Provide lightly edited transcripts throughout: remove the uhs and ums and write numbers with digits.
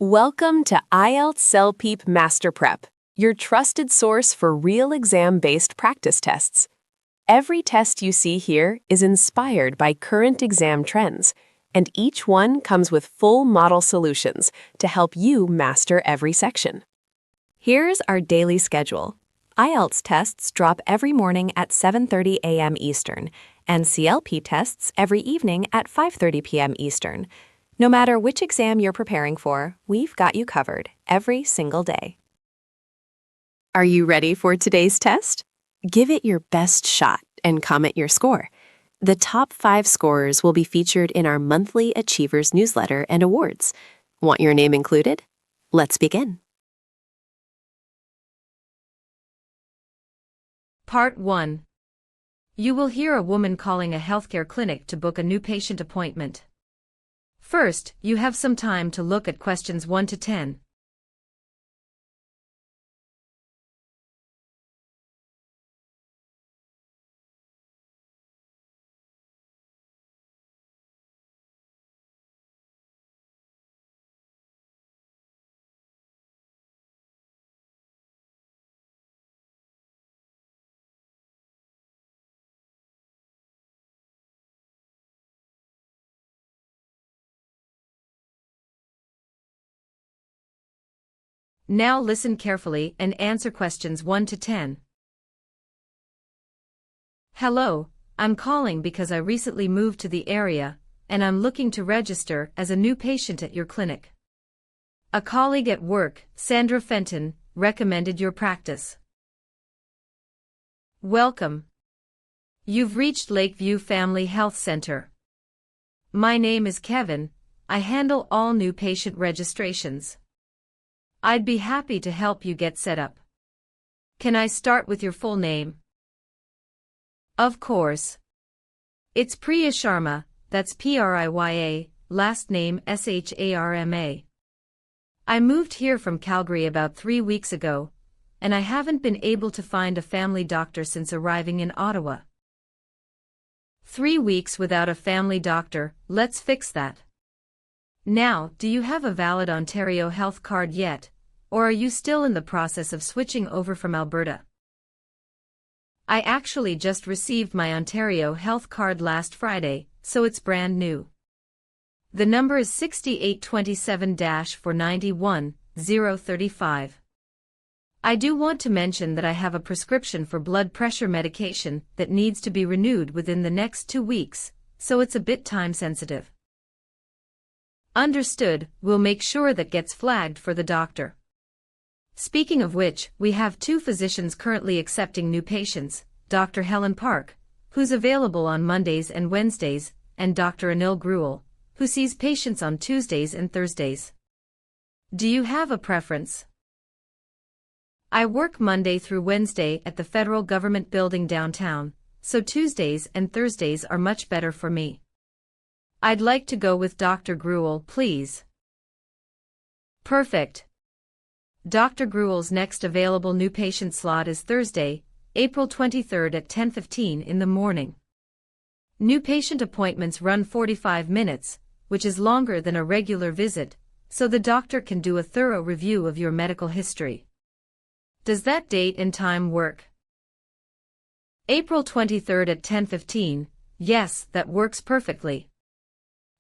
Welcome to IELTS CELPIP MasterPrep, your trusted source for real exam-based practice tests. Every test you see here is inspired by current exam trends, and each one comes with full model solutions to help you master every section. Here's our daily schedule. IELTS tests drop every morning at 7:30 a.m. Eastern, and CLP tests every evening at 5:30 p.m. Eastern. No matter which exam you're preparing for, we've got you covered every single day. Are you ready for today's test? Give it your best shot and comment your score. The top 5 scorers will be featured in our monthly Achievers newsletter and awards. Want your name included? Let's begin. Part 1. You will hear a woman calling a healthcare clinic to book a new patient appointment. First, you have some time to look at questions 1 to 10. Now listen carefully and answer questions 1 to 10. Hello, I'm calling because I recently moved to the area, and I'm looking to register as a new patient at your clinic. A colleague at work, Sandra Fenton, recommended your practice. Welcome. You've reached Lakeview Family Health Center. My name is Kevin. I handle all new patient registrations. I'd be happy to help you get set up. Can I start with your full name? Of course. It's Priya Sharma, that's Priya, last name Sharma. I moved here from Calgary about 3 weeks ago, and I haven't been able to find a family doctor since arriving in Ottawa. 3 weeks without a family doctor, let's fix that. Now, do you have a valid Ontario health card yet? Or are you still in the process of switching over from Alberta? I actually just received my Ontario health card last Friday, so it's brand new. The number is 6827-491-035. I do want to mention that I have a prescription for blood pressure medication that needs to be renewed within the next 2 weeks, so it's a bit time sensitive. Understood, we'll make sure that gets flagged for the doctor. Speaking of which, we have 2 physicians currently accepting new patients, Dr. Helen Park, who's available on Mondays and Wednesdays, and Dr. Anil Gruel, who sees patients on Tuesdays and Thursdays. Do you have a preference? I work Monday through Wednesday at the federal government building downtown, so Tuesdays and Thursdays are much better for me. I'd like to go with Dr. Gruel, please. Perfect. Dr. Gruel's next available new patient slot is Thursday, April 23rd at 10:15 in the morning. New patient appointments run 45 minutes, which is longer than a regular visit, so the doctor can do a thorough review of your medical history. Does that date and time work? April 23rd at 10:15, yes, that works perfectly.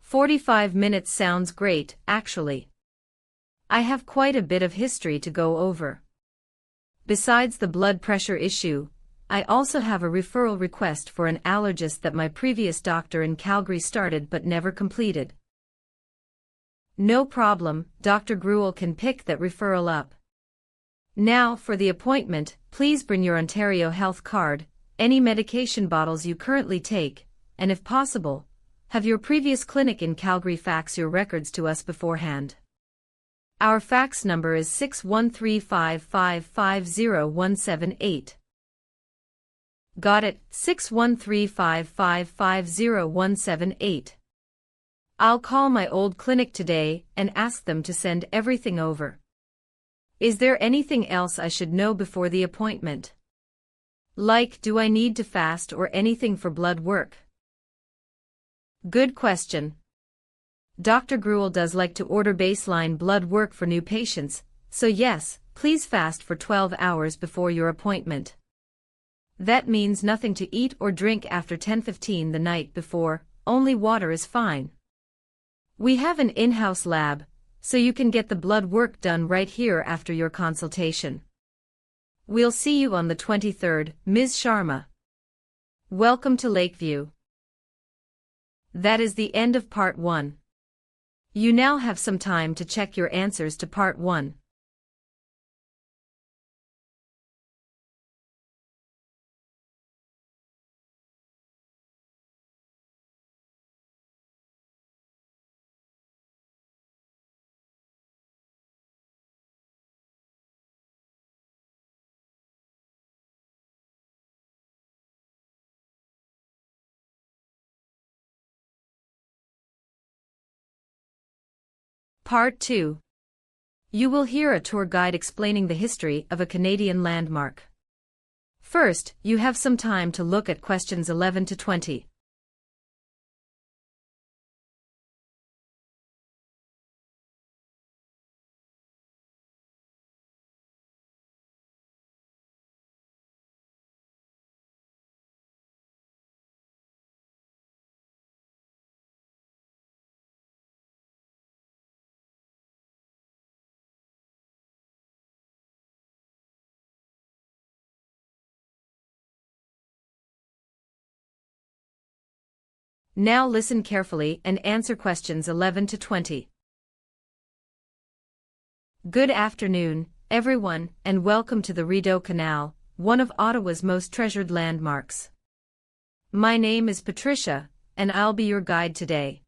45 minutes sounds great, actually. I have quite a bit of history to go over. Besides the blood pressure issue, I also have a referral request for an allergist that my previous doctor in Calgary started but never completed. No problem, Dr. Gruel can pick that referral up. Now, for the appointment, please bring your Ontario health card, any medication bottles you currently take, and if possible, have your previous clinic in Calgary fax your records to us beforehand. Our fax number is 613-555-0178. Got it, 613-555-0178. I'll call my old clinic today and ask them to send everything over. Is there anything else I should know before the appointment? Like, do I need to fast or anything for blood work? Good question. Dr. Gruel does like to order baseline blood work for new patients, so yes, please fast for 12 hours before your appointment. That means nothing to eat or drink after 10:15 the night before, only water is fine. We have an in-house lab, so you can get the blood work done right here after your consultation. We'll see you on the 23rd, Ms. Sharma. Welcome to Lakeview. That is the end of Part 1. You now have some time to check your answers to Part 1. Part 2. You will hear a tour guide explaining the history of a Canadian landmark. First, you have some time to look at questions 11 to 20. Now listen carefully and answer questions 11 to 20. Good afternoon, everyone, and welcome to the Rideau Canal, one of Ottawa's most treasured landmarks. My name is Patricia, and I'll be your guide today.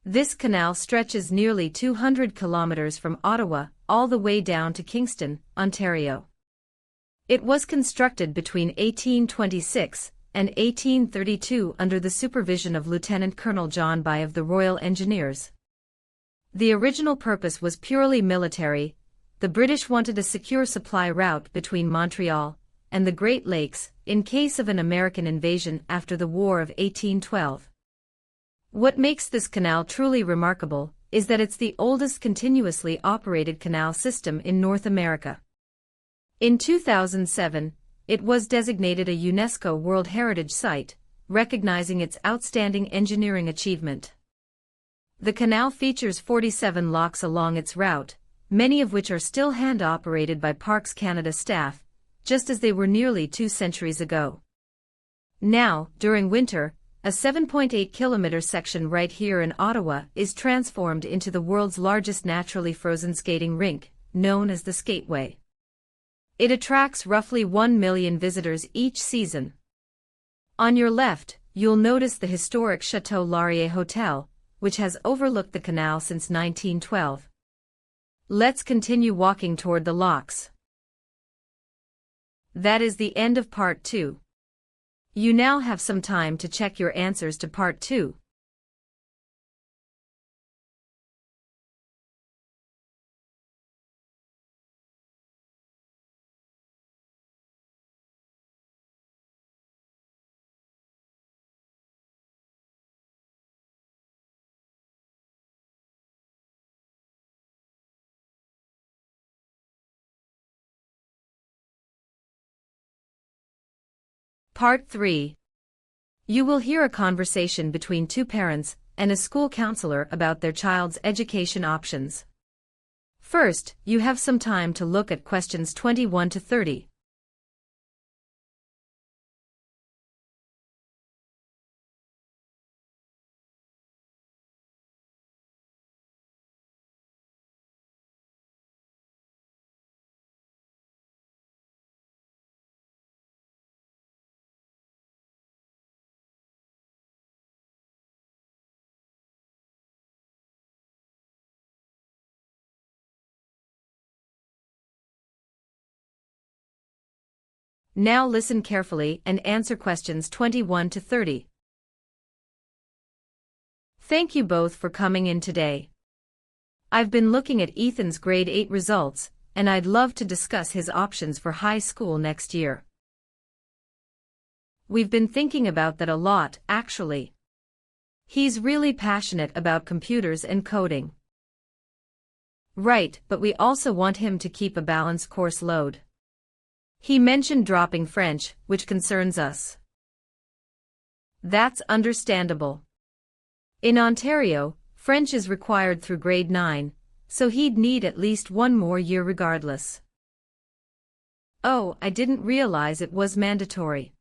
This canal stretches nearly 200 kilometers from Ottawa all the way down to Kingston, Ontario. It was constructed between 1826 and 1832 under the supervision of Lieutenant Colonel John By of the Royal Engineers. The original purpose was purely military. The British wanted a secure supply route between Montreal and the Great Lakes in case of an American invasion after the War of 1812. What makes this canal truly remarkable is that it's the oldest continuously operated canal system in North America. In 2007, it was designated a UNESCO World Heritage Site, recognizing its outstanding engineering achievement. The canal features 47 locks along its route, many of which are still hand-operated by Parks Canada staff, just as they were nearly 2 centuries ago. Now, during winter, a 7.8-kilometer section right here in Ottawa is transformed into the world's largest naturally frozen skating rink, known as the Skateway. It attracts roughly 1 million visitors each season. On your left, you'll notice the historic Chateau Laurier Hotel, which has overlooked the canal since 1912. Let's continue walking toward the locks. That is the end of Part 2. You now have some time to check your answers to Part 2. Part 3. You will hear a conversation between 2 parents and a school counselor about their child's education options. First, you have some time to look at questions 21 to 30. Now listen carefully and answer questions 21 to 30. Thank you both for coming in today. I've been looking at Ethan's grade 8 results, and I'd love to discuss his options for high school next year. We've been thinking about that a lot, actually. He's really passionate about computers and coding. Right, but we also want him to keep a balanced course load. He mentioned dropping French, which concerns us. That's understandable. In Ontario, French is required through grade 9, so he'd need at least one more year regardless. Oh, I didn't realize it was mandatory.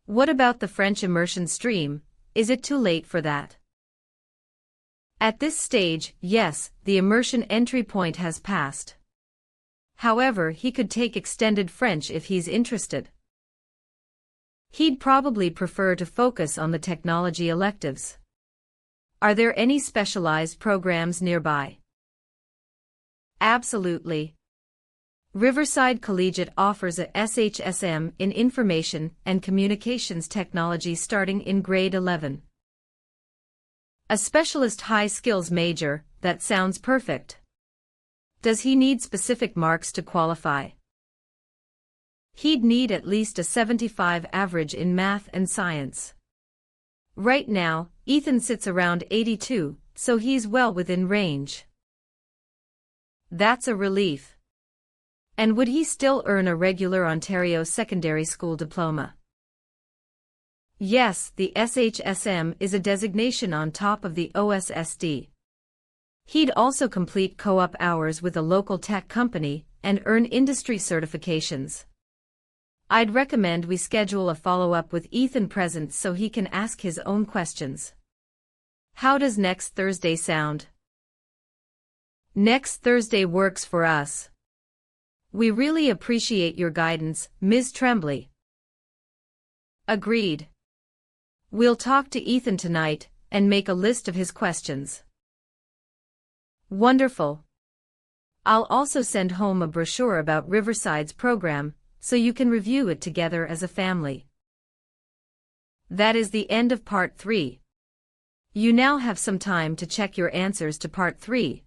What about the French immersion stream? Is it too late for that? At this stage, yes, the immersion entry point has passed. However, he could take extended French if he's interested. He'd probably prefer to focus on the technology electives. Are there any specialized programs nearby? Absolutely. Riverside Collegiate offers a SHSM in Information and Communications Technology starting in grade 11. A specialist high-skills major, that sounds perfect. Does he need specific marks to qualify? He'd need at least a 75 average in math and science. Right now, Ethan sits around 82, so he's well within range. That's a relief. And would he still earn a regular Ontario secondary school diploma? Yes, the SHSM is a designation on top of the OSSD. He'd also complete co-op hours with a local tech company and earn industry certifications. I'd recommend we schedule a follow-up with Ethan present so he can ask his own questions. How does next Thursday sound? Next Thursday works for us. We really appreciate your guidance, Ms. Tremblay. Agreed. We'll talk to Ethan tonight and make a list of his questions. Wonderful. I'll also send home a brochure about Riverside's program, so you can review it together as a family. That is the end of Part 3. You now have some time to check your answers to Part 3.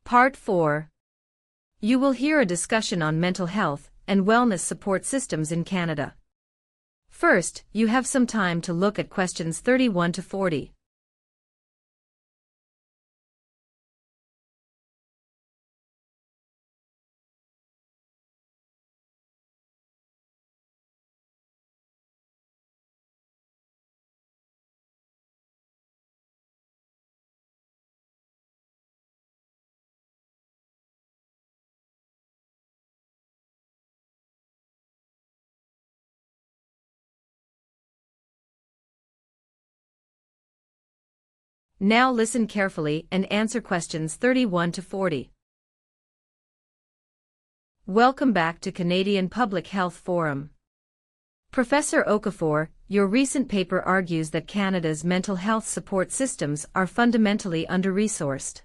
Part 4. You will hear a discussion on mental health and wellness support systems in Canada. First, you have some time to look at questions 31 to 40. Now listen carefully and answer questions 31 to 40. Welcome back to Canadian Public Health Forum. Professor Okafor, your recent paper argues that Canada's mental health support systems are fundamentally under-resourced.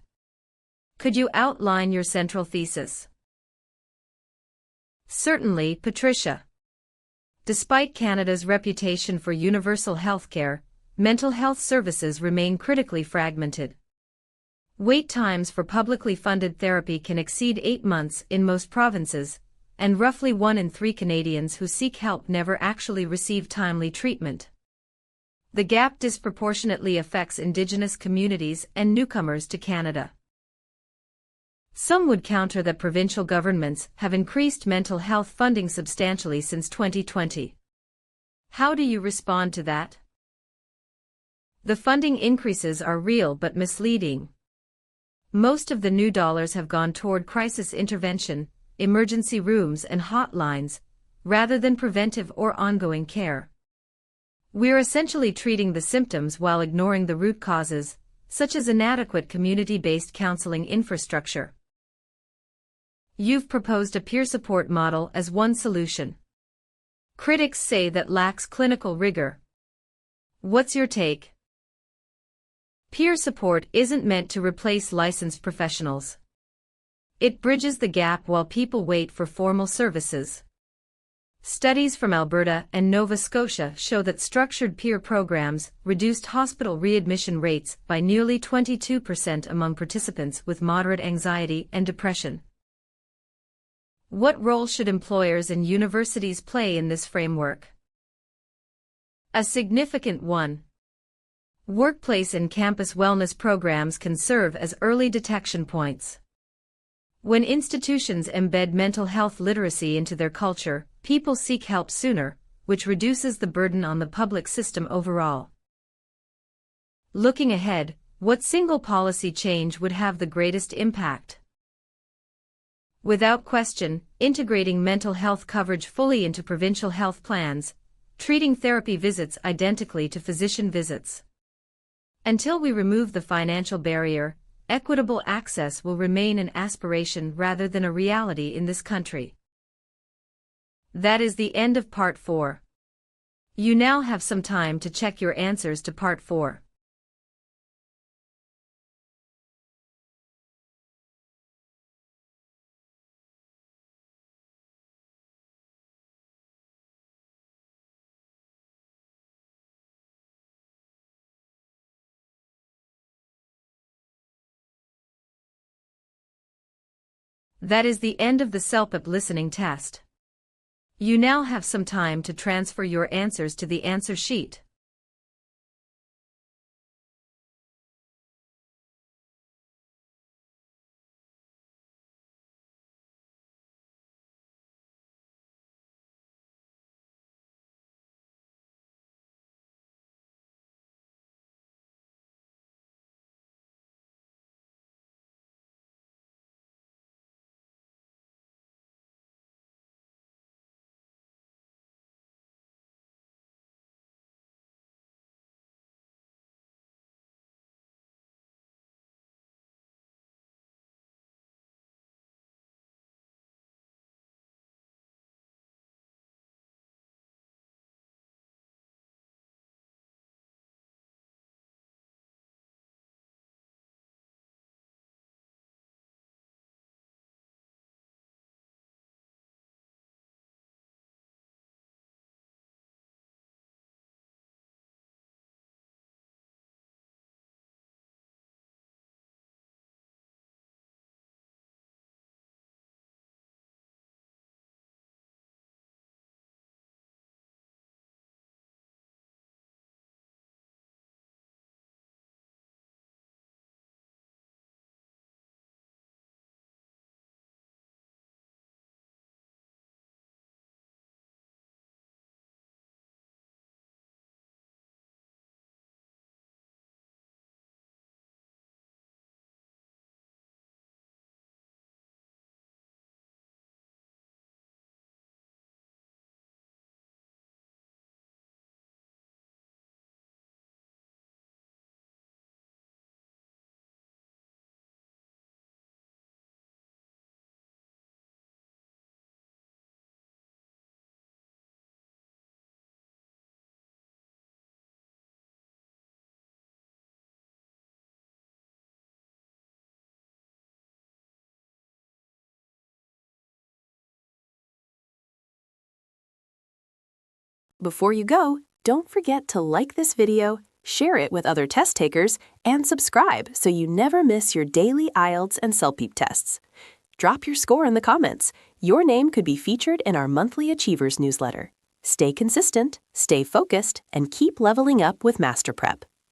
Could you outline your central thesis? Certainly, Patricia. Despite Canada's reputation for universal healthcare, mental health services remain critically fragmented. Wait times for publicly funded therapy can exceed 8 months in most provinces, and roughly 1 in 3 Canadians who seek help never actually receive timely treatment. The gap disproportionately affects Indigenous communities and newcomers to Canada. Some would counter that provincial governments have increased mental health funding substantially since 2020. How do you respond to that? The funding increases are real but misleading. Most of the new dollars have gone toward crisis intervention, emergency rooms and hotlines, rather than preventive or ongoing care. We're essentially treating the symptoms while ignoring the root causes, such as inadequate community-based counseling infrastructure. You've proposed a peer support model as one solution. Critics say that lacks clinical rigor. What's your take? Peer support isn't meant to replace licensed professionals. It bridges the gap while people wait for formal services. Studies from Alberta and Nova Scotia show that structured peer programs reduced hospital readmission rates by nearly 22% among participants with moderate anxiety and depression. What role should employers and universities play in this framework? A significant one. Workplace and campus wellness programs can serve as early detection points. When institutions embed mental health literacy into their culture, people seek help sooner, which reduces the burden on the public system overall. Looking ahead, what single policy change would have the greatest impact? Without question, integrating mental health coverage fully into provincial health plans, treating therapy visits identically to physician visits. Until we remove the financial barrier, equitable access will remain an aspiration rather than a reality in this country. That is the end of Part 4. You now have some time to check your answers to Part 4. That is the end of the CELPIP listening test. You now have some time to transfer your answers to the answer sheet. Before you go, don't forget to like this video, share it with other test takers, and subscribe so you never miss your daily IELTS and CELPIP tests. Drop your score in the comments. Your name could be featured in our monthly Achievers newsletter. Stay consistent, stay focused, and keep leveling up with MasterPrep.